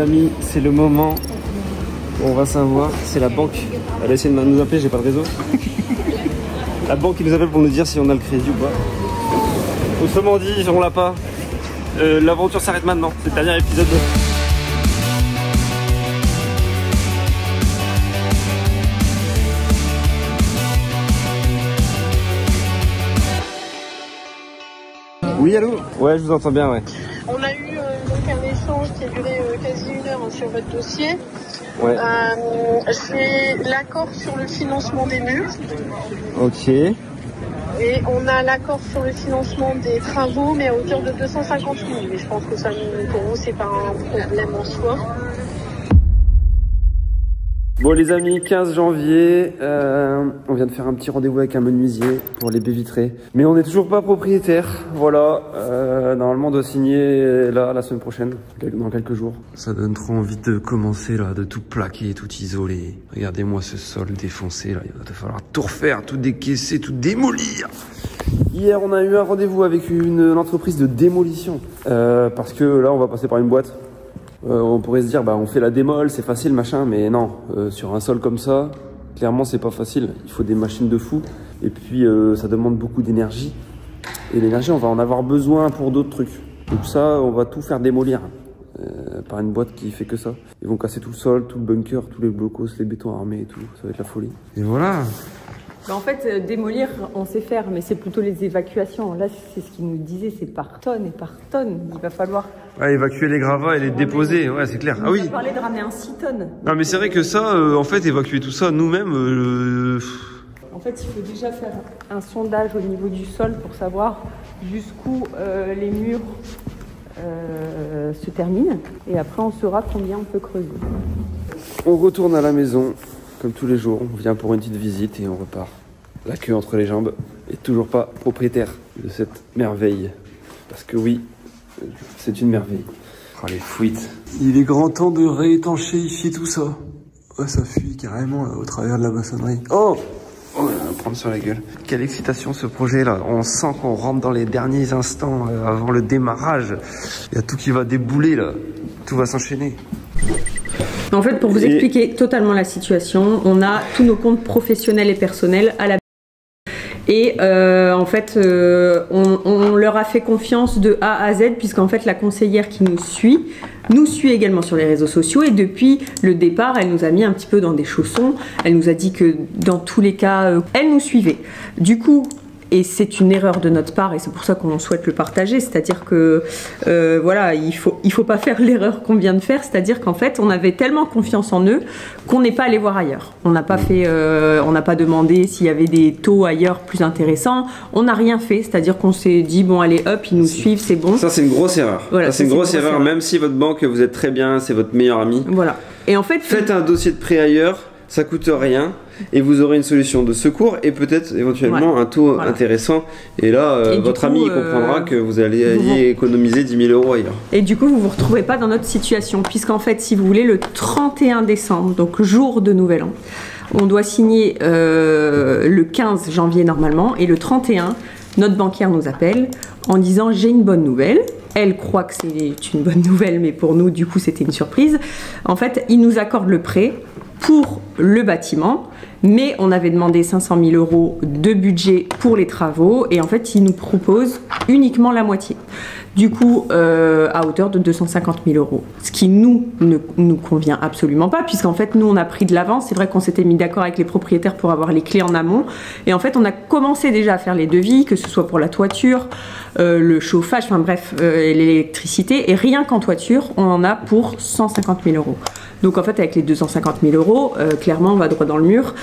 amis, c'est le moment où on va savoir. C'est la banque. Elle a essayé de nous appeler, j'ai pas de réseau. La banque qui nous appelle pour nous dire si on a le crédit ou pas. Autrement dit, on l'a pas. L'aventure s'arrête maintenant. C'est le dernier épisode. Oui, allô? Ouais, je vous entends bien, ouais. On a eu donc un échange qui a duré quasi 1 heure sur votre dossier. Ouais. C'est l'accord sur le financement des murs. Ok. Et on a l'accord sur le financement des travaux, mais à hauteur de 250 000. Mais je pense que ça, pour vous, c'est pas un problème en soi. Bon les amis, 15 janvier, on vient de faire un petit rendez-vous avec un menuisier pour les baies vitrées. Mais on n'est toujours pas propriétaire, voilà. Normalement on doit signer là la semaine prochaine, dans quelques jours. Ça donne trop envie de commencer là, de tout plaquer, tout isoler. Regardez-moi ce sol défoncé là, il va falloir tout refaire, tout décaisser, tout démolir. Hier on a eu un rendez-vous avec une entreprise de démolition. Parce que là on va passer par une boîte. On pourrait se dire bah on fait la démol, c'est facile machin, mais non, sur un sol comme ça, clairement c'est pas facile. Il faut des machines de fou et puis ça demande beaucoup d'énergie. Et l'énergie on va en avoir besoin pour d'autres trucs. Donc ça on va tout faire démolir par une boîte qui fait que ça. Ils vont casser tout le sol, tout le bunker, tous les blocos, les bétons armés et tout. Ça va être la folie. Et voilà. En fait, démolir, on sait faire, mais c'est plutôt les évacuations. Là, c'est ce qu'il nous disait, c'est par tonnes et par tonnes. Il va falloir... Ouais, évacuer les gravats et les déposer, ouais, c'est clair. Ah oui. On a parlé de ramener un 6 tonnes. Non, mais c'est vrai que ça, en fait, évacuer tout ça, nous-mêmes... En fait, il faut déjà faire un sondage au niveau du sol pour savoir jusqu'où les murs se terminent. Et après, on saura combien on peut creuser. On retourne à la maison. Comme tous les jours, on vient pour une petite visite et on repart. La queue entre les jambes et toujours pas propriétaire de cette merveille. Parce que oui, c'est une merveille. Oh les fuites. Il est grand temps de réétanchéifier tout ça. Ouais, ça fuit carrément là, au travers de la maçonnerie. Oh, on va prendre sur la gueule. Quelle excitation ce projet là. On sent qu'on rentre dans les derniers instants avant le démarrage. Il y a tout qui va débouler là. Tout va s'enchaîner. En fait, pour vous expliquer totalement la situation, on a tous nos comptes professionnels et personnels à la et en fait, on leur a fait confiance de A à Z puisqu'en fait, la conseillère qui nous suit également sur les réseaux sociaux et depuis le départ, elle nous a mis un petit peu dans des chaussons. Elle nous a dit que dans tous les cas, elle nous suivait. Du coup, et c'est une erreur de notre part et c'est pour ça qu'on souhaite le partager, c'est-à-dire que voilà, il faut pas faire l'erreur qu'on vient de faire, c'est-à-dire qu'en fait on avait tellement confiance en eux qu'on n'est pas allé voir ailleurs. On n'a pas fait, on n'a pas demandé s'il y avait des taux ailleurs plus intéressants, on n'a rien fait, c'est-à-dire qu'on s'est dit bon allez hop, ils nous suivent, c'est bon. Ça c'est une grosse erreur. Voilà, c'est une grosse erreur, même si votre banque vous êtes très bien, c'est votre meilleur ami. Voilà. Et en fait, faites un dossier de prêt ailleurs, ça coûte rien. Et vous aurez une solution de secours et peut-être éventuellement un taux intéressant. Et là, votre ami comprendra que vous allez économiser 10 000 € ailleurs. Et du coup, vous ne vous retrouvez pas dans notre situation. Puisqu'en fait, si vous voulez, le 31 décembre, donc jour de Nouvel An, on doit signer le 15 janvier normalement. Et le 31, notre banquière nous appelle en disant « j'ai une bonne nouvelle ». Elle croit que c'est une bonne nouvelle, mais pour nous, du coup, c'était une surprise. En fait, il nous accorde le prêt pour le bâtiment, mais on avait demandé 500 000 € de budget pour les travaux et en fait ils nous proposent uniquement la moitié. Du coup à hauteur de 250 000 €, ce qui ne nous convient absolument pas puisqu'en fait nous on a pris de l'avance. C'est vrai qu'on s'était mis d'accord avec les propriétaires pour avoir les clés en amont et en fait on a commencé déjà à faire les devis, que ce soit pour la toiture, le chauffage, enfin bref, l'électricité, et rien qu'en toiture on en a pour 150 000 €. Donc en fait avec les 250 000 €, clairement on va droit dans le mur.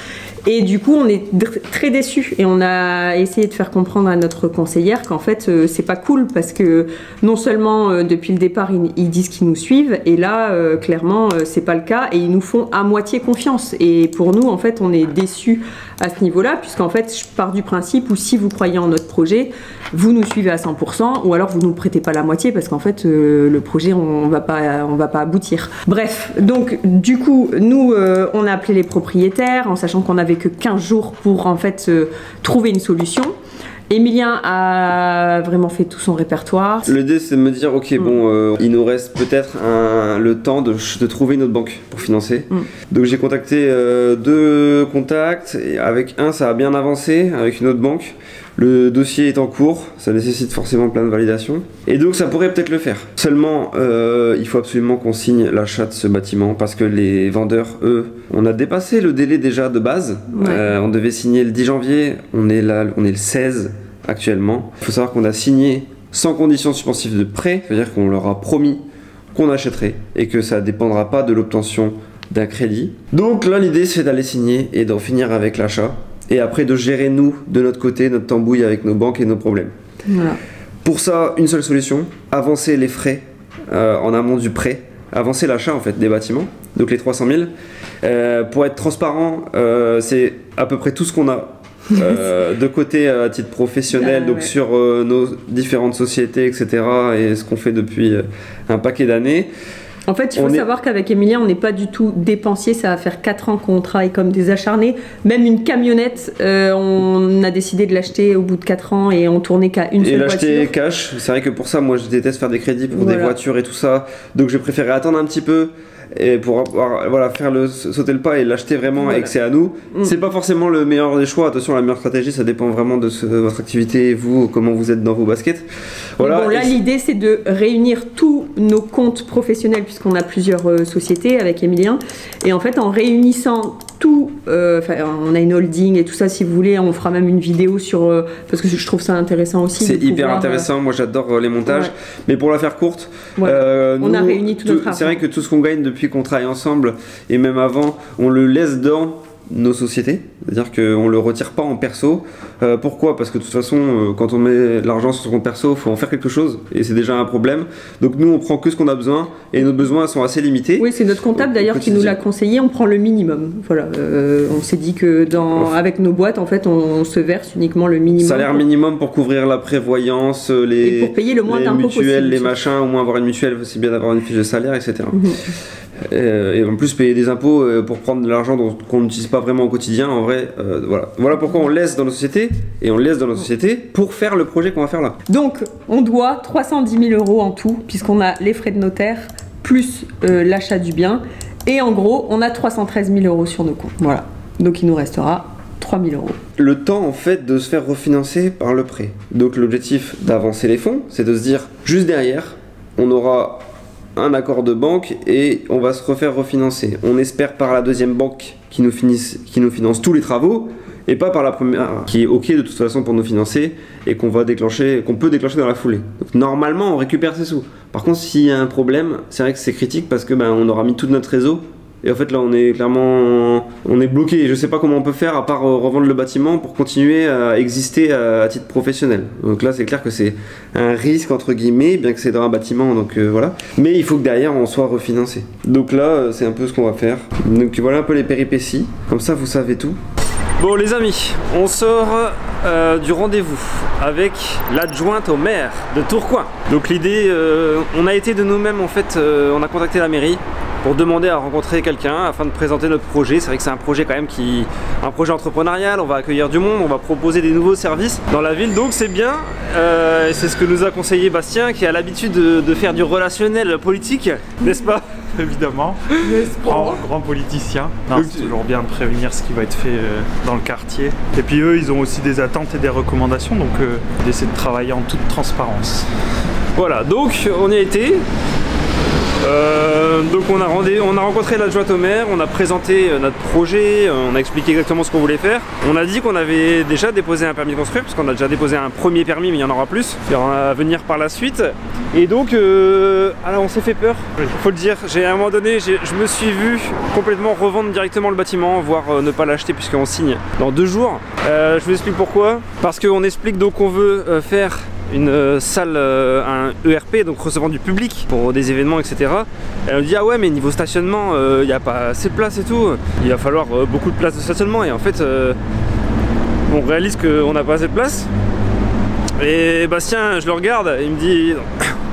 Et du coup on est très déçus et on a essayé de faire comprendre à notre conseillère qu'en fait c'est pas cool parce que non seulement depuis le départ ils disent qu'ils nous suivent et là clairement c'est pas le cas et ils nous font à moitié confiance. Et pour nous en fait on est déçus à ce niveau là puisqu'en fait je pars du principe où si vous croyez en notre projet vous nous suivez à 100% ou alors vous nous prêtez pas la moitié parce qu'en fait le projet on va pas aboutir. Bref, donc du coup nous on a appelé les propriétaires en sachant qu'on avait que 15 jours pour en fait trouver une solution. Emilien a vraiment fait tout son répertoire. L'idée c'est de me dire ok il nous reste peut-être le temps de trouver une autre banque pour financer. Donc j'ai contacté 2 contacts et avec un ça a bien avancé avec une autre banque. Le dossier est en cours, ça nécessite forcément plein de validations. Et donc ça pourrait peut-être le faire. Seulement, il faut absolument qu'on signe l'achat de ce bâtiment parce que les vendeurs, eux, on a dépassé le délai déjà de base. Ouais. On devait signer le 10 janvier, on est le 16 actuellement. Il faut savoir qu'on a signé sans condition suspensive de prêt, c'est-à-dire qu'on leur a promis qu'on achèterait et que ça ne dépendra pas de l'obtention d'un crédit. Donc là, l'idée c'est d'aller signer et d'en finir avec l'achat. Et après de gérer nous, de notre côté, notre tambouille avec nos banques et nos problèmes. Voilà. Pour ça, une seule solution, avancer les frais en amont du prêt, avancer l'achat en fait des bâtiments, donc les 300 000. Pour être transparent, c'est à peu près tout ce qu'on a de côté à titre professionnel, donc sur nos différentes sociétés, etc. et ce qu'on fait depuis un paquet d'années. En fait, il faut savoir qu'avec Emilien, on n'est pas du tout dépensier. Ça va faire 4 ans qu'on travaille comme des acharnés. Même une camionnette, on a décidé de l'acheter au bout de 4 ans et on tournait qu'à une seule voiture. Et l'acheter cash, c'est vrai que pour ça, moi, je déteste faire des crédits pour des voitures et tout ça. Donc, j'ai préféré attendre un petit peu et pour faire sauter le pas et l'acheter vraiment et que c'est à nous. C'est pas forcément le meilleur des choix. Attention, la meilleure stratégie, ça dépend vraiment de votre activité et vous, comment vous êtes dans vos baskets. Voilà. Bon, là, l'idée, c'est de réunir tous nos comptes professionnels puisqu'on a plusieurs sociétés avec Emilien. Et en fait, en réunissant tout, on a une holding et tout ça, si vous voulez, on fera même une vidéo sur parce que je trouve ça intéressant aussi. C'est hyper intéressant, moi j'adore les montages, mais pour la faire courte, on a réuni tout notre argent. C'est vrai que tout ce qu'on gagne depuis qu'on travaille ensemble et même avant, on le laisse dans nos sociétés, c'est-à-dire qu'on le retire pas en perso. Pourquoi ? Parce que de toute façon, quand on met l'argent sur son compte perso, il faut en faire quelque chose et c'est déjà un problème. Donc nous, on prend que ce qu'on a besoin et nos besoins sont assez limités. Oui, c'est notre comptable d'ailleurs qui nous l'a conseillé. On prend le minimum. Voilà, on s'est dit que avec nos boîtes, en fait, on se verse uniquement le minimum. Salaire minimum pour couvrir la prévoyance, et pour payer le moins d'impôts mutuelles, possible, les machins. Au moins avoir une mutuelle, c'est bien d'avoir une fiche de salaire, etc. Et en plus payer des impôts pour prendre de l'argent qu'on n'utilise pas vraiment au quotidien. En vrai, voilà pourquoi on laisse dans nos sociétés et on laisse dans nos sociétés pour faire le projet qu'on va faire là. Donc on doit 310 000 € en tout puisqu'on a les frais de notaire plus l'achat du bien et en gros on a 313 000 € sur nos comptes. Voilà, donc il nous restera 3 000 €. Le temps en fait de se faire refinancer par le prêt. Donc l'objectif d'avancer les fonds, c'est de se dire juste derrière on aura un accord de banque et on va se refaire refinancer. On espère par la deuxième banque qui nous finance tous les travaux et pas par la première qui est ok de toute façon pour nous financer et qu'on peut déclencher dans la foulée. Donc normalement on récupère ses sous. Par contre s'il y a un problème, c'est vrai que c'est critique parce que on aura mis tout notre réseau et en fait là on est bloqué. Je sais pas comment on peut faire à part revendre le bâtiment pour continuer à exister à titre professionnel. Donc là c'est clair que c'est un risque entre guillemets, bien que c'est dans un bâtiment, donc voilà. Mais il faut que derrière on soit refinancé. Donc là c'est un peu ce qu'on va faire. Donc voilà un peu les péripéties. Comme ça vous savez tout. Bon les amis, on sort du rendez-vous avec l'adjointe au maire de Tourcoing. Donc l'idée, on a été de nous-mêmes en fait, on a contacté la mairie pour demander à rencontrer quelqu'un afin de présenter notre projet. C'est vrai que c'est un projet quand même un projet entrepreneurial, on va accueillir du monde, on va proposer des nouveaux services dans la ville, donc c'est bien. C'est ce que nous a conseillé Bastien qui a l'habitude de faire du relationnel politique, n'est-ce pas? Évidemment, grand politicien. C'est toujours bien de prévenir ce qui va être fait dans le quartier. Et puis eux, ils ont aussi des attentes et des recommandations, donc d'essayer de travailler en toute transparence. Voilà, donc on y a été. Donc on a rencontré l'adjointe au maire, on a présenté notre projet, on a expliqué exactement ce qu'on voulait faire. On a dit qu'on avait déjà déposé un permis de construire, parce qu'on a déjà déposé un premier permis, mais il y en aura plus. Il y en a à venir par la suite. Et donc, alors on s'est fait peur, faut le dire. À un moment donné, je me suis vu complètement revendre directement le bâtiment, voire ne pas l'acheter puisqu'on signe dans 2 jours. Je vous explique pourquoi. Parce qu'on explique donc qu'on veut faire une salle, un ERP, donc recevant du public pour des événements, etc. Elle nous dit ah ouais mais niveau stationnement il n'y a pas assez de place et tout, il va falloir beaucoup de place de stationnement et en fait on réalise qu'on n'a pas assez de place et Bastien je le regarde et il me dit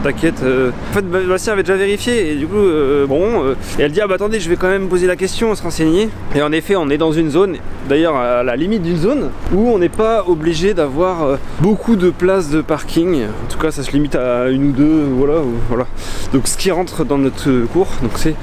t'inquiète. En fait, Bastien avait déjà vérifié et du coup, et elle dit ah bah attendez, je vais quand même poser la question, se renseigner. Et en effet, on est dans une zone, d'ailleurs à la limite d'une zone où on n'est pas obligé d'avoir beaucoup de places de parking. En tout cas, ça se limite à une ou deux, voilà. Donc ce qui rentre dans notre cours, donc c'est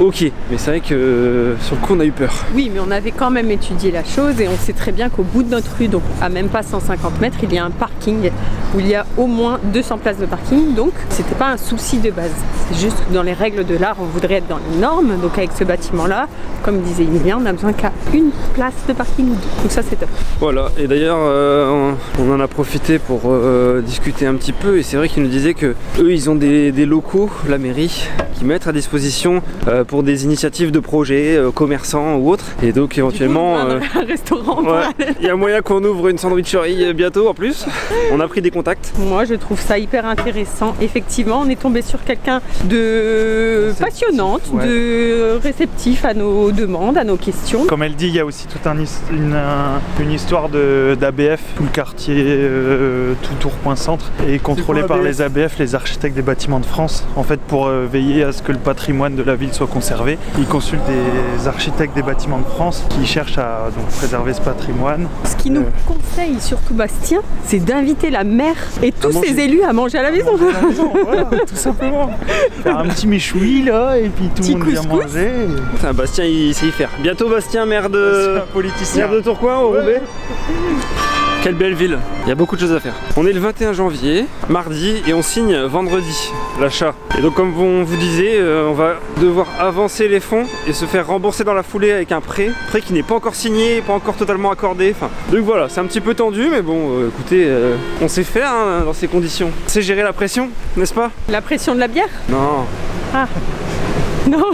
ok. Mais c'est vrai que sur le coup, on a eu peur. Oui, mais on avait quand même étudié la chose et on sait très bien qu'au bout de notre rue, donc à même pas 150 mètres, il y a un parking où il y a au moins 200 places de parking. Donc c'était pas un souci de base. C'est juste que dans les règles de l'art, on voudrait être dans les normes. Donc avec ce bâtiment-là, comme disait Emilien, on n'a besoin qu'à une place de parking ou deux. Donc ça, c'est top. Voilà, et d'ailleurs, on en a profité pour discuter un petit peu. Et c'est vrai qu'ils nous disaient que eux, ils ont des locaux, la mairie, qui mettent à disposition pour des initiatives de projets, commerçants ou autres. Et donc éventuellement, un restaurant. Il y a moyen qu'on ouvre une sandwicherie bientôt en plus. On a pris des contacts. Moi, je trouve ça hyper intéressant. Effectivement, on est tombé sur quelqu'un de passionnante, de réceptif à nos demandes, à nos questions. Comme elle dit, il y a aussi toute une histoire d'ABF, tout le quartier, tout Tours-Point-Centre est contrôlé par les ABF, les architectes des bâtiments de France. En fait, pour veiller à ce que le patrimoine de la ville soit conservé, ils consultent des architectes des bâtiments de France qui cherchent à donc préserver ce patrimoine. Ce qui nous conseille, surtout Bastien, c'est d'inviter la maire et tous ses élus à manger à la maison. Voilà, tout simplement. Faire un petit méchoui là, et puis tout le monde vient manger. Putain, Bastien, il sait y faire. Bientôt Bastien, maire de Tourcoing au Roubaix. Quelle belle ville, il y a beaucoup de choses à faire. On est le 21 janvier, mardi, et on signe vendredi l'achat. Et donc comme on vous disait, on va devoir avancer les fonds et se faire rembourser dans la foulée avec un prêt qui n'est pas encore signé, pas encore totalement accordé. Donc voilà, c'est un petit peu tendu, mais bon, écoutez, on sait faire dans ces conditions. On sait gérer la pression, n'est-ce pas? La pression de la bière? Non. Ah. Non,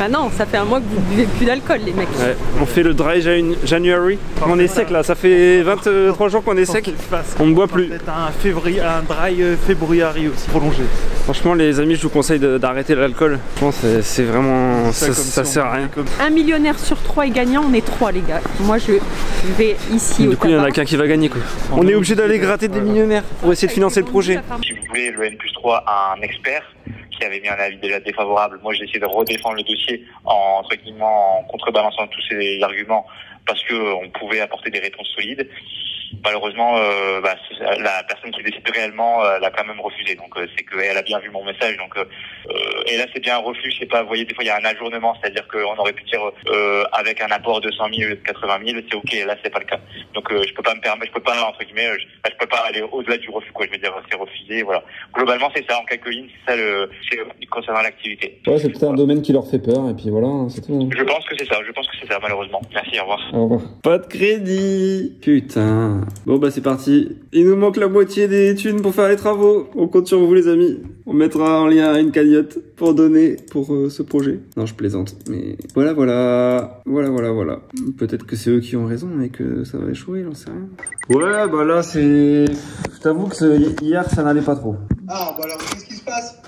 bah non, ça fait un mois que vous buvez plus d'alcool, les mecs. Ouais, on fait le dry January. On est sec là, ça fait 23 jours qu'on est sec. On ne boit plus. Peut-être un dry février aussi prolongé. Franchement, les amis, je vous conseille d'arrêter l'alcool. Je pense que c'est vraiment. Ça sert à rien. Un millionnaire sur 3 est gagnant, on est 3, les gars. Moi, je vais ici. Du coup, il y en a qu'un qui va gagner, quoi. On est obligé d'aller gratter des millionnaires pour essayer de financer le projet. Si vous voulez, le N+3 a un expert qui avait mis un avis déjà défavorable. Moi, j'ai essayé de redéfendre le dossier en contrebalançant tous ces arguments parce que on pouvait apporter des réponses solides. Malheureusement, la personne qui décide réellement l'a quand même refusé. Donc c'est qu'elle a bien vu mon message. Donc et là c'est bien un refus. C'est pas, vous voyez, des fois il y a un ajournement, c'est-à-dire qu'on aurait pu dire avec un apport de 100 000 ou de 80 000, c'est ok. Là c'est pas le cas. Donc je peux pas me permettre, je peux pas entre guillemets, je peux pas aller au-delà du refus, quoi. Je veux dire, c'est refusé. Voilà. Globalement c'est ça, en quelques lignes, c'est ça concernant l'activité. Ouais, c'est peut-être un domaine qui leur fait peur et puis voilà, c'est tout. Je pense que c'est ça. Je pense que c'est ça, malheureusement. Merci, au revoir. Au revoir. Pas de crédit. Putain. Bon bah c'est parti. Il nous manque la moitié des thunes pour faire les travaux. On compte sur vous les amis. On mettra en lien une cagnotte pour donner pour ce projet. Non, je plaisante, mais voilà. Peut-être que c'est eux qui ont raison et que ça va échouer, j'en sais rien. Ouais, bah là c'est... Je t'avoue que hier ça n'allait pas trop. Ah bah alors qu'est-ce qui se passe?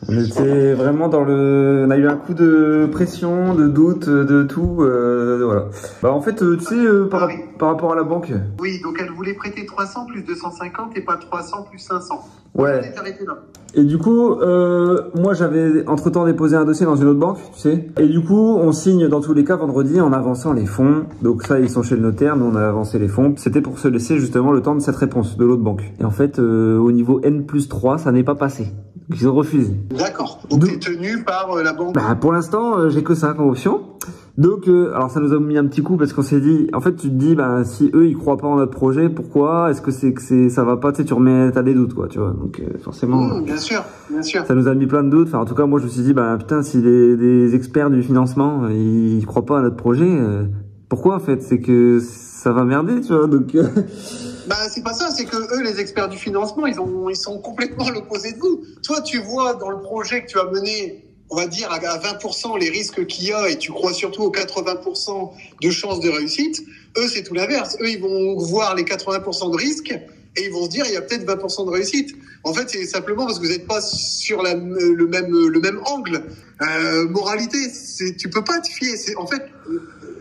On était vraiment dans le... On a eu un coup de pression, de doute, de tout, voilà. Bah en fait, tu sais, par rapport à la banque... Oui, donc elle voulait prêter 300 plus 250 et pas 300 plus 500. Ouais. On est arrêté là. Et du coup, moi j'avais entre-temps déposé un dossier dans une autre banque, tu sais. Et du coup, on signe dans tous les cas vendredi en avançant les fonds. Donc ça, ils sont chez le notaire, nous on a avancé les fonds. C'était pour se laisser justement le temps de cette réponse de l'autre banque. Et en fait, au niveau N+3, ça n'est pas passé. Donc ils ont refusé. D'accord. Donc t'es tenu par la banque. Bah pour l'instant, j'ai que ça comme option. Donc, alors ça nous a mis un petit coup parce qu'on s'est dit, en fait tu te dis, bah si eux ils croient pas en notre projet, pourquoi? Est-ce que ça va pas? Tu sais, tu remets, t'as des doutes quoi, tu vois. Donc forcément. Bien sûr, bien sûr. Ça nous a mis plein de doutes. Enfin en tout cas moi je me suis dit, bah putain, si les experts du financement ils croient pas à notre projet, pourquoi en fait? C'est que ça va merder, tu vois. Donc. Bah c'est pas ça, c'est que eux les experts du financement ils sont complètement à l'opposé de vous. Toi tu vois dans le projet que tu as mené, on va dire à 20% les risques qu'il y a et tu crois surtout aux 80% de chances de réussite. Eux c'est tout l'inverse. Eux ils vont voir les 80% de risques et ils vont se dire il y a peut-être 20% de réussite. En fait c'est simplement parce que vous n'êtes pas sur le même angle. Moralité, tu peux pas te fier. En fait,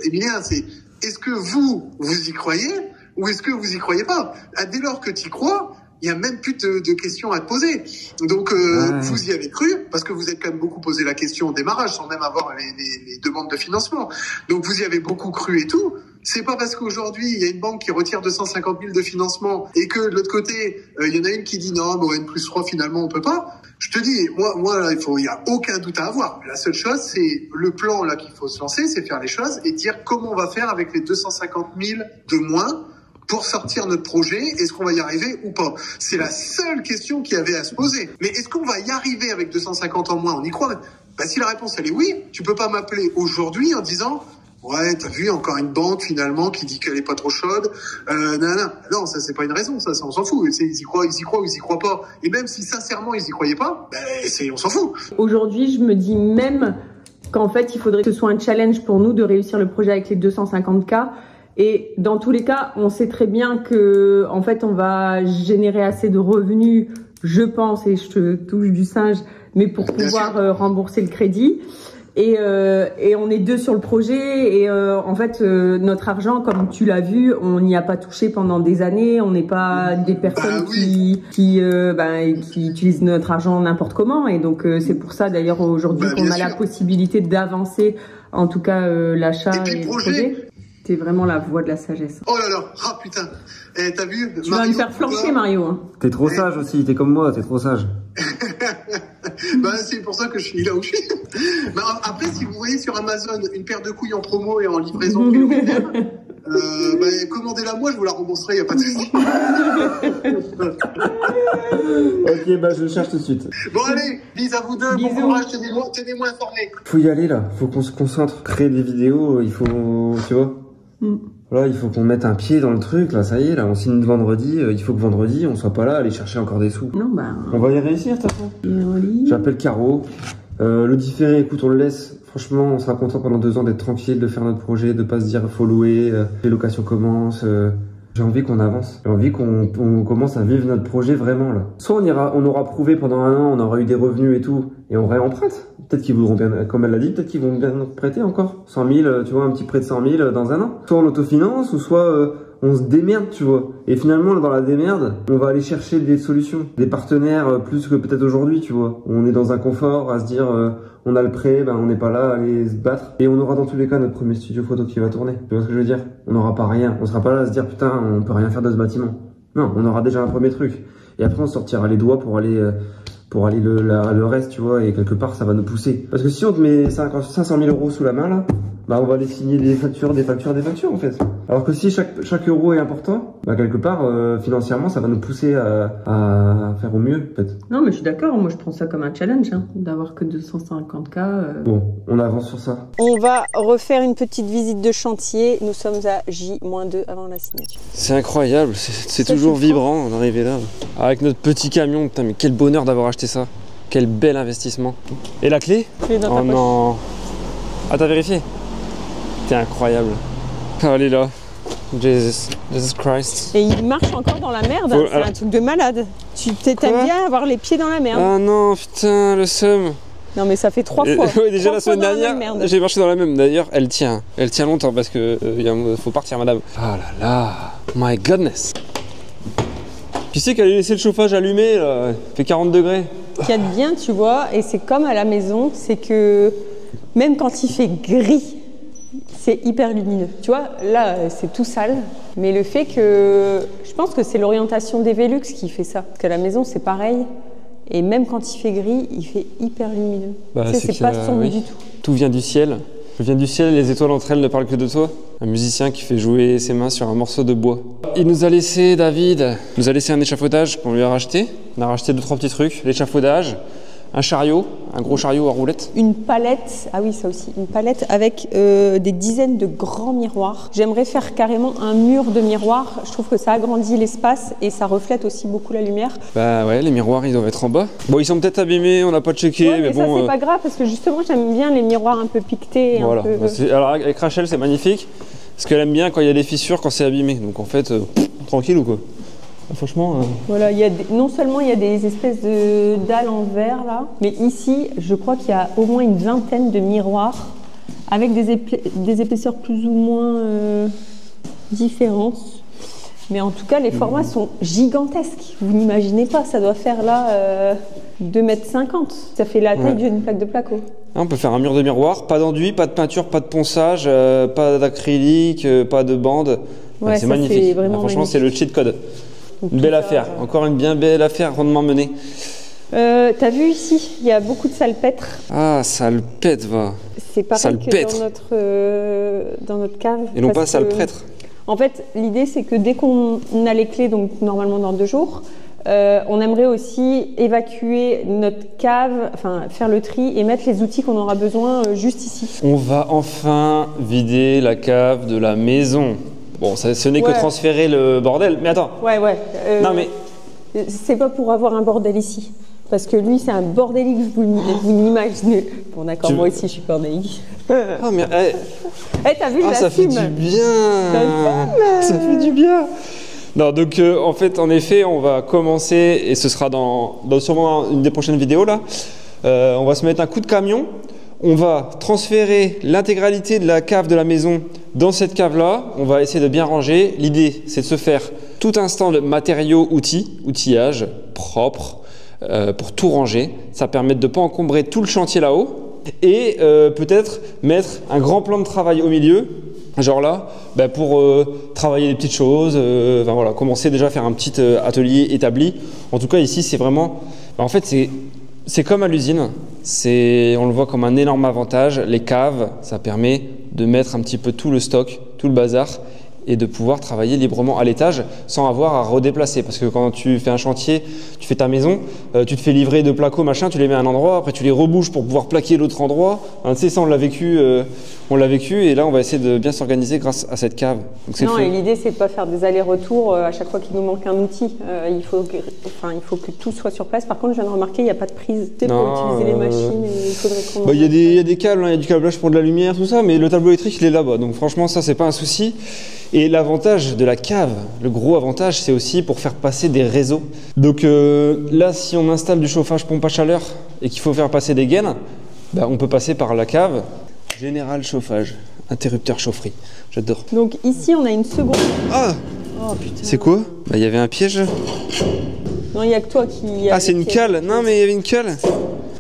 Emilien, c'est est-ce que vous y croyez? Ou est-ce que vous y croyez pas? Dès lors que tu y crois, il n'y a même plus de questions à te poser. Donc, vous y avez cru, parce que vous êtes quand même beaucoup posé la question au démarrage, sans même avoir les demandes de financement. Donc, vous y avez beaucoup cru et tout. C'est pas parce qu'aujourd'hui, il y a une banque qui retire 250 000 de financement et que de l'autre côté, il y en a une qui dit non, mais au N+3, finalement, on peut pas. Je te dis, moi, il y a aucun doute à avoir. La seule chose, c'est le plan, là, qu'il faut se lancer, c'est faire les choses et dire comment on va faire avec les 250 000 de moins pour sortir notre projet. Est-ce qu'on va y arriver ou pas? C'est la seule question qu'il y avait à se poser. Mais est-ce qu'on va y arriver avec 250 en moins? On y croit? Bah, si la réponse, elle est oui, tu peux pas m'appeler aujourd'hui en disant ouais, t'as vu, encore une banque, finalement, qui dit qu'elle est pas trop chaude. Non, ça, c'est pas une raison, ça, on s'en fout. Ils y croient ou ils y croient pas. Et même si, sincèrement, ils y croyaient pas, on s'en fout. Aujourd'hui, je me dis même qu'en fait, il faudrait que ce soit un challenge pour nous de réussir le projet avec les 250K. Et dans tous les cas, on sait très bien que, en fait, on va générer assez de revenus, je pense, et je te touche du singe, mais pour pouvoir rembourser le crédit. Et on est 2 sur le projet et en fait notre argent, comme tu l'as vu, on n'y a pas touché pendant des années. On n'est pas des personnes qui utilisent notre argent n'importe comment, et donc c'est pour ça d'ailleurs aujourd'hui qu'on a la possibilité d'avancer, en tout cas l'achat et le projet. T'es vraiment la voix de la sagesse. Oh là là, ah putain, t'as vu? Tu vas me faire flancher, Mario. Hein. T'es trop sage aussi, t'es comme moi, t'es trop sage. C'est pour ça que je suis là où je suis. Après, si vous voyez sur Amazon une paire de couilles en promo et en livraison prioritaire, commandez-la moi, je vous la rembourserai, y a pas de souci. Ok, je cherche tout de suite. Bon allez, bis à vous deux, bon courage, tenez-moi informés. Faut y aller là, faut qu'on se concentre, créer des vidéos, il faut, tu vois. Voilà, il faut qu'on mette un pied dans le truc, là, ça y est, là, on signe vendredi, il faut que vendredi, on soit pas là, aller chercher encore des sous. Non, on va y réussir, de toute façon. J'appelle Caro. Le différé, écoute, on le laisse. Franchement, on sera content pendant 2 ans d'être tranquille, de faire notre projet, de pas se dire faut louer, les locations commencent. J'ai envie qu'on avance. J'ai envie qu'on commence à vivre notre projet vraiment, là. Soit on aura prouvé pendant 1 an, on aura eu des revenus et tout, et on réemprunte. Peut-être qu'ils voudront bien, comme elle l'a dit, peut-être qu'ils vont bien nous prêter encore 100 000, tu vois, un petit prêt de 100 000 dans 1 an. Soit on autofinance, ou soit on se démerde, tu vois. Et finalement, dans la démerde, on va aller chercher des solutions, des partenaires plus que peut-être aujourd'hui, tu vois. On est dans un confort à se dire, on a le prêt, on n'est pas là à aller se battre. Et on aura dans tous les cas notre premier studio photo qui va tourner. Tu vois ce que je veux dire? On n'aura pas rien. On sera pas là à se dire, putain, on peut rien faire de ce bâtiment. Non, on aura déjà un premier truc. Et après, on sortira les doigts pour aller le reste, tu vois, et quelque part, ça va nous pousser. Parce que si on te met 500 000 euros sous la main, là, on va aller signer des factures, en fait. Alors que si chaque euro est important, quelque part, financièrement, ça va nous pousser à faire au mieux, en fait. Non, mais je suis d'accord, moi je prends ça comme un challenge, d'avoir que 250K. Bon, on avance sur ça. On va refaire une petite visite de chantier, nous sommes à J-2 avant la signature. C'est incroyable, c'est toujours vibrant d'arriver là. Avec notre petit camion, putain, mais quel bonheur d'avoir acheté ça. Quel bel investissement. Et la clé? Dans ta poche. Non. Ah, t'as vérifié? C'est incroyable. Ah, elle est là. Jesus Christ. Et il marche encore dans la merde, c'est un truc de malade. Tu t'aimes bien avoir les pieds dans la merde. Ah non, putain, le seum. Non mais ça fait 3 fois. Oui, déjà la semaine dernière, j'ai marché dans la même. D'ailleurs, elle tient longtemps parce que faut partir, madame. Ah là là, my goodness. Tu sais qu'elle a laissé le chauffage allumé, là. Il fait 40 degrés. Ce qu'il y a de bien, tu vois, et c'est comme à la maison, c'est que même quand il fait gris, c'est hyper lumineux. Tu vois, là, c'est tout sale. Mais le fait que... Je pense que c'est l'orientation des Velux qui fait ça. Parce qu'à la maison, c'est pareil. Et même quand il fait gris, il fait hyper lumineux. Tu sais, c'est pas sombre du tout. Tout vient du ciel. Tout vient du ciel, les étoiles entre elles ne parlent que de toi. Un musicien qui fait jouer ses mains sur un morceau de bois. Il nous a laissé, David, nous a laissé un échafaudage qu'on lui a racheté. On a racheté 2-3 petits trucs. L'échafaudage, un chariot, un gros chariot à roulettes. Une palette, ah oui ça aussi, une palette avec des dizaines de grands miroirs. J'aimerais faire carrément un mur de miroirs. Je trouve que ça agrandit l'espace et ça reflète aussi beaucoup la lumière. Bah ouais, les miroirs ils doivent être en bas. Bon, ils sont peut-être abîmés, on n'a pas checké, ouais, mais bon. Ça c'est pas grave parce que justement j'aime bien les miroirs un peu piquetés. Voilà. Un peu... Alors avec Rachel c'est magnifique. Parce qu'elle aime bien quand il y a des fissures, quand c'est abîmé. Donc en fait, tranquille ou quoi. Franchement. Voilà, non seulement il y a des espèces de dalles en verre là, mais ici, je crois qu'il y a au moins une vingtaine de miroirs avec des épaisseurs plus ou moins différentes. Mais en tout cas, les formats sont gigantesques. Vous n'imaginez pas, ça doit faire là 2,50 m. Ça fait la taille d'une plaque de placo. On peut faire un mur de miroir, pas d'enduit, pas de peinture, pas de ponçage, pas d'acrylique, pas de bande. Ouais, c'est magnifique. Franchement, c'est le cheat code. Une belle affaire. Encore une bien belle affaire rondement menée. T'as vu ici, il y a beaucoup de salpêtre. Ah, salpêtre, va. C'est pareil que dans notre cave. Et non pas salpêtre. En fait, l'idée, c'est que dès qu'on a les clés, donc normalement dans 2 jours, on aimerait aussi évacuer notre cave, enfin faire le tri et mettre les outils qu'on aura besoin juste ici. On va enfin vider la cave de la maison. Bon, ce n'est que transférer le bordel. Mais attends. Non mais c'est pas pour avoir un bordel ici. Parce que lui, c'est un bordélique, vous n'imaginez. Bon, d'accord, moi aussi, je suis bordélique. Ah, mais. T'as vu, ça fait du bien. Ça fait du bien. Non, donc, en effet, on va commencer, et ce sera dans sûrement une des prochaines vidéos, là. On va se mettre un coup de camion. On va transférer l'intégralité de la cave de la maison dans cette cave-là. On va essayer de bien ranger. L'idée, c'est de se faire tout un stand de matériaux, outillage propre. Pour tout ranger, ça permet de ne pas encombrer tout le chantier là-haut et peut-être mettre un grand plan de travail au milieu, genre là, pour travailler des petites choses, voilà, commencer déjà à faire un petit atelier établi. En tout cas ici c'est vraiment, en fait c'est comme à l'usine, on le voit comme un énorme avantage. Les caves, ça permet de mettre un petit peu tout le stock, tout le bazar, et de pouvoir travailler librement à l'étage sans avoir à redéplacer. Parce que quand tu fais un chantier, tu fais ta maison, tu te fais livrer de placos, machin, tu les mets à un endroit, après tu les rebouges pour pouvoir plaquer l'autre endroit. Tu sais, ça on l'a vécu et là on va essayer de bien s'organiser grâce à cette cave. Donc, non, et l'idée c'est de pas faire des allers-retours à chaque fois qu'il nous manque un outil. Il faut que tout soit sur place. Par contre, je viens de remarquer, il n'y a pas de prise pour utiliser les machines. Et il faudrait qu'on il y a des câbles, il y a du câblage pour de la lumière, tout ça, mais le tableau électrique il est là-bas. Donc franchement, ça c'est pas un souci. Et l'avantage de la cave, le gros avantage, c'est aussi pour faire passer des réseaux. Donc là, si on installe du chauffage pompe à chaleur et qu'il faut faire passer des gaines, on peut passer par la cave. Général chauffage, interrupteur chaufferie, j'adore. Donc ici, on a une seconde. Ah, oh, putain. C'est quoi? Il y avait un piège. Non, il n'y a que toi qui... Ah, c'est une cale. Non, mais il y avait une cale.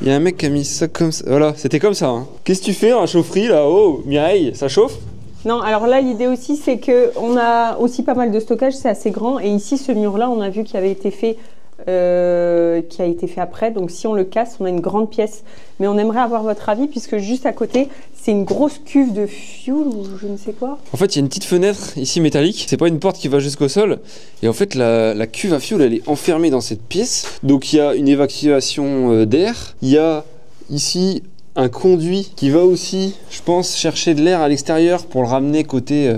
Il y a un mec qui a mis ça comme ça. Voilà, c'était comme ça. Hein. Qu'est-ce que tu fais dans la chaufferie là? Oh, Mireille, ça chauffe? Non, alors là, l'idée aussi, c'est qu'on a aussi pas mal de stockage, c'est assez grand. Et ici, ce mur-là, on a vu qu'il avait été fait, après. Donc, si on le casse, on a une grande pièce. Mais on aimerait avoir votre avis, puisque juste à côté, c'est une grosse cuve de fuel ou je ne sais quoi. En fait, il y a une petite fenêtre ici métallique. C'est pas une porte qui va jusqu'au sol. Et en fait, la cuve à fuel, elle est enfermée dans cette pièce. Donc, il y a une évacuation d'air. Il y a ici un conduit qui va aussi, je pense, chercher de l'air à l'extérieur pour le ramener côté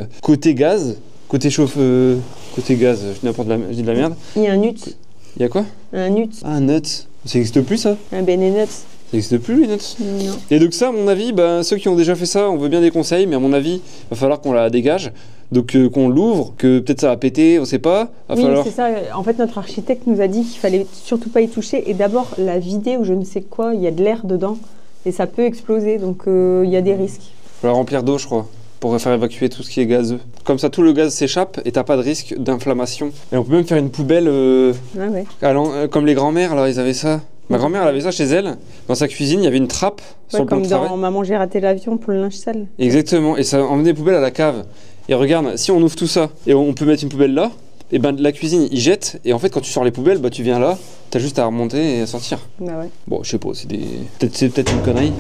gaz, côté gaz, je dis de la merde. Il y a un nut. Il y a quoi? Un nut. Ah, un nut. Ça n'existe plus ça? Un les nuts. Ça n'existe plus les nuts? Non. Et donc ça, à mon avis, ceux qui ont déjà fait ça, on veut bien des conseils, mais à mon avis, il va falloir qu'on la dégage. Donc qu'on l'ouvre, que peut-être ça va péter, on sait pas. C'est ça. En fait, notre architecte nous a dit qu'il fallait surtout pas y toucher et d'abord la vider ou je ne sais quoi, il y a de l'air dedans. Et ça peut exploser, donc il y a des risques. Il faut la remplir d'eau, je crois, pour faire évacuer tout ce qui est gazeux. Comme ça, tout le gaz s'échappe et t'as pas de risque d'inflammation. Et on peut même faire une poubelle, comme les grands-mères, là, ils avaient ça. Ma grand-mère, elle avait ça chez elle. Dans sa cuisine, il y avait une trappe sur le plan de travail. Comme dans Maman, j'ai raté l'avion pour le linge sale. Exactement, et ça emmenait des poubelles à la cave. Et regarde, si on ouvre tout ça, et on peut mettre une poubelle là, et la cuisine, il jette, et en fait, quand tu sors les poubelles, tu viens là, t'as juste à remonter et à sortir. Bon, je sais pas, c'est peut-être une connerie.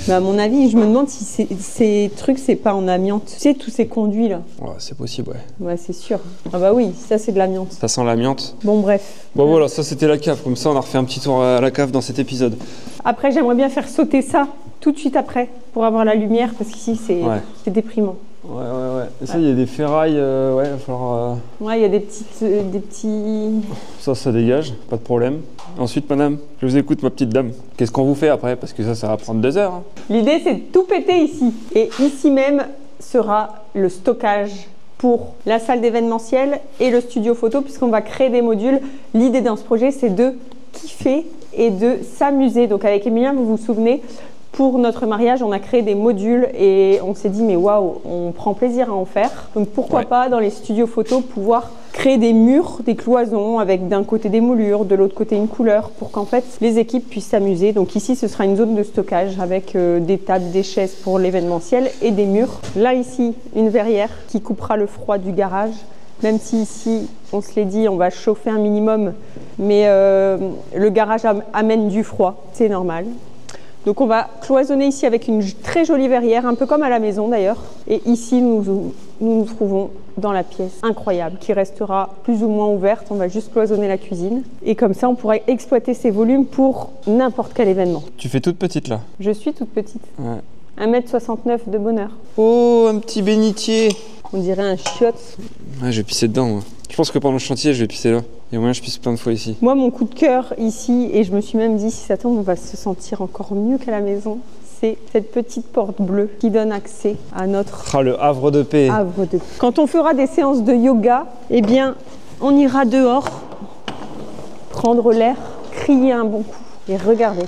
À mon avis, je me demande si ces trucs, c'est pas en amiante. Tu sais, tous ces conduits là. Ouais, c'est possible, ouais. Ouais, c'est sûr. Ah bah oui, ça c'est de l'amiante. Ça sent l'amiante. Bon, bref. Bon, voilà, ça c'était la cave. Comme ça, on a refait un petit tour à la cave dans cet épisode. Après, j'aimerais bien faire sauter ça tout de suite après, pour avoir la lumière, parce qu'ici, c'est déprimant. Ouais. Et ça, il y a des ferrailles, il va falloir... Ouais, il y a des petits... Ça dégage, pas de problème. Ensuite, madame, je vous écoute, ma petite dame. Qu'est-ce qu'on vous fait après? Parce que ça va prendre 2 heures. Hein. L'idée, c'est de tout péter ici. Et ici même sera le stockage pour la salle d'événementiel et le studio photo, puisqu'on va créer des modules. L'idée dans ce projet, c'est de kiffer et de s'amuser. Donc avec Emilien, vous vous souvenez, pour notre mariage, on a créé des modules et on s'est dit mais waouh, on prend plaisir à en faire. Donc pourquoi pas dans les studios photos pouvoir créer des murs, des cloisons avec d'un côté des moulures, de l'autre côté une couleur pour qu'en fait les équipes puissent s'amuser. Donc ici ce sera une zone de stockage avec des tables, des chaises pour l'événementiel et des murs. Là ici une verrière qui coupera le froid du garage. Même si ici, on se l'est dit, on va chauffer un minimum, mais le garage amène du froid, c'est normal. Donc on va cloisonner ici avec une très jolie verrière, un peu comme à la maison d'ailleurs. Et ici, nous nous trouvons dans la pièce incroyable qui restera plus ou moins ouverte. On va juste cloisonner la cuisine. Et comme ça, on pourra exploiter ces volumes pour n'importe quel événement. Tu fais toute petite là? Je suis toute petite. Ouais. 1m69 de bonheur. Oh, un petit bénitier. On dirait un chiotte. Ouais, je vais pisser dedans, moi. Je pense que pendant le chantier, je vais pisser là. Et au moins, je pisse plein de fois ici. Moi, mon coup de cœur ici, et je me suis même dit, si ça tombe, on va se sentir encore mieux qu'à la maison, c'est cette petite porte bleue qui donne accès à notre le havre de paix. havre de paix. Quand on fera des séances de yoga, eh bien, on ira dehors, prendre l'air, crier un bon coup et regarder.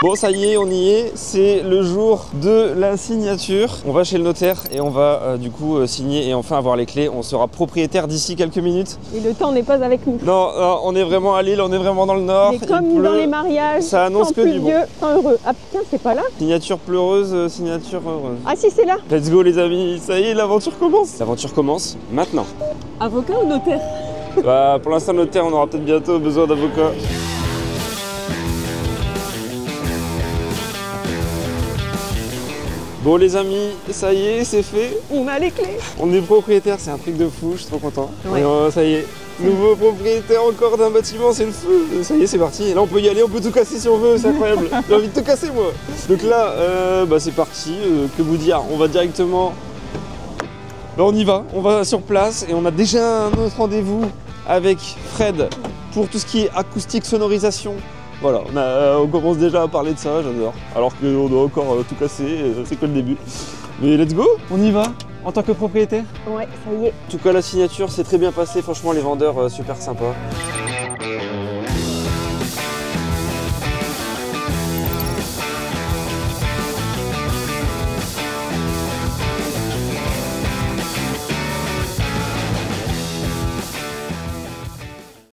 Bon, ça y est, on y est. C'est le jour de la signature. On va chez le notaire et on va du coup signer et enfin avoir les clés. On sera propriétaire d'ici quelques minutes. Et le temps n'est pas avec nous. Non, on est vraiment à Lille, on est vraiment dans le nord. Mais comme dans les mariages, ça annonce que du bon. Temps heureux. Ah putain, c'est pas là? Signature pleureuse, signature heureuse. Ah si, c'est là. Let's go les amis, ça y est, l'aventure commence. L'aventure commence maintenant. Avocat ou notaire? Bah, pour l'instant, notaire, on aura peut-être bientôt besoin d'avocat. Bon les amis, ça y est, c'est fait. On a les clés. On est propriétaire, c'est un truc de fou, je suis trop content. Ouais. Et, ça y est, nouveau propriétaire encore d'un bâtiment, c'est le feu. Ça y est, c'est parti. Et là, on peut y aller, on peut tout casser si on veut, c'est incroyable. J'ai envie de tout casser, moi. Donc là, c'est parti. Que vous dire, on va directement... on y va, on va sur place et on a déjà un autre rendez-vous avec Fred pour tout ce qui est acoustique, sonorisation. Voilà, on commence déjà à parler de ça, j'adore. Alors qu'on doit encore tout casser, c'est que le début. Mais let's go, on y va en tant que propriétaire. Ouais, ça y est. En tout cas, la signature s'est très bien passée, franchement, les vendeurs super sympas.